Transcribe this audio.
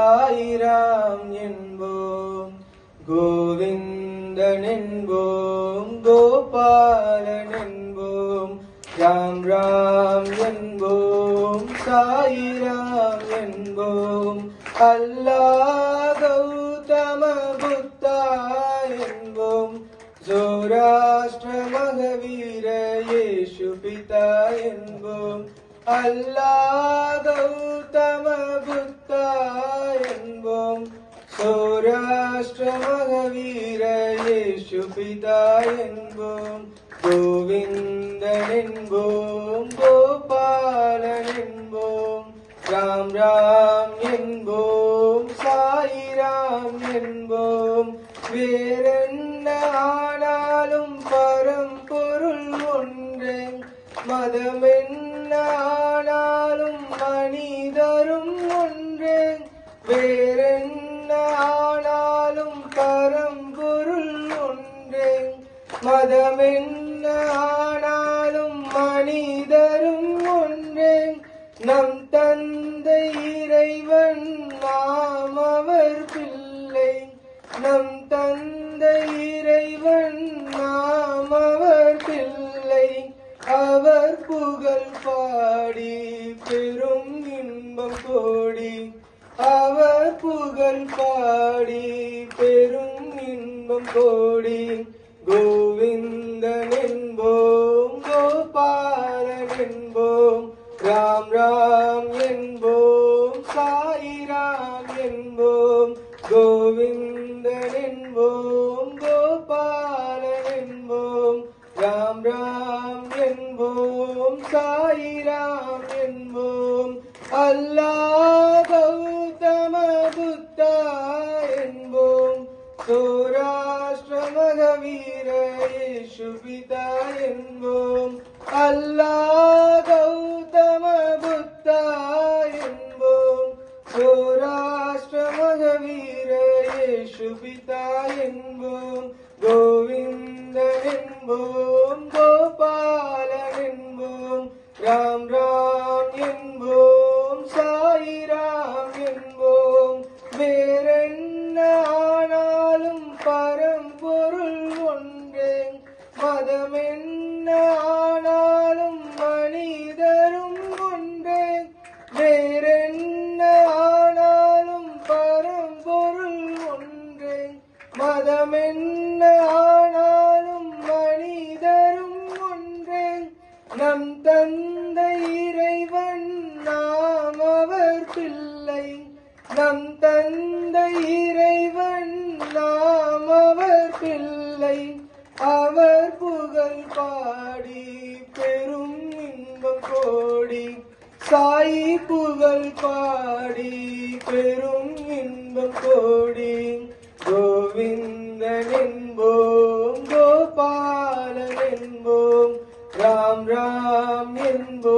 சாயிராம் என்போம், கோவிந்தன் என்போம், கோபாலன் என்போம், ராம் ராம் என்போம், சாயிராம் என்போம், அல்லாஹ் கௌதம புத்தா என்போம், ஜோராஷ்டிர மகவீர இயேசு பிதா என்போம், அல்லாஹ் கௌதம புத்தா என்போம், சௌராஷ்டிர மகவீர இயேசு பிதா என்போம், கோவிந்தன் என்போம், கோபாலன் என்போம், ராம் ராம் என்போம், சாயிராம் என்போம், வேறென்ன ஆனாலும் பரம்பொருள் ஒன்றே, மதமென்ன ஆனாலும் மனிதரும் ஒன்றே, வேறென்ன ஆனாலும் பரம்பொருள் ஒன்றே, மதமென்ன ஆனாலும் மனிதரும் ஒன்றே, நம் தந்தை இறைவன் நாம் அவர் பிள்ளை, நம் தந்தை இறைவன் நாம் அவர் பிள்ளை, அவர் புகழ் பாடி பெரும் இன்பம் கோடி, அவர் புகழ் பாடி பெரும் இன்பம் கோடி, கோவிந்தன் என்போம், கோபாலன் என்போம், ராம் ராம் என்போம், சாயிராம் என்போம், கோவிந்தன் என்போம், கோபாலன் என்போம், ராம் ராம் என்போம், சாயிராம் என்போம், அல்லாஹ் கௌதம புத்தா என்போம், சௌராஷ்டிர மகவீர இயேசு பிதா என்போம், அல்லாஹ் கௌதம புத்தா என்போம், சௌராஷ்டிர மகவீர இயேசு பிதா என்போம், கோவிந்தன் என்போம், கோபாலன் என்போம், ராம் ராம் என்போம், சாயிராம் என்போம், வேறென்ன ஆனாலும் பரம்பொருள் ஒன்றே, மதமென்ன ஆனாலும் மனிதரும் ஒன்றே, வேறென்ன ஆனாலும் பரம்பொருள் ஒன்றே, மதமென்ன ஆனாலும் மனிதரும் ஒன்றே, நம் தந்தை இறைவன் நாம் அவர் பிள்ளை, நம் தந்தை இறைவன் நாம் அவர் பிள்ளை, அவர் புகழ் பாடி பெரும் இன்பம் கோடி, சாயி புகழ் பாடி பெரும் இன்பம் கோடி, கோவிந்தன் என்போம், கோபாலன் என்போம், ராம் ராம் என்போம்.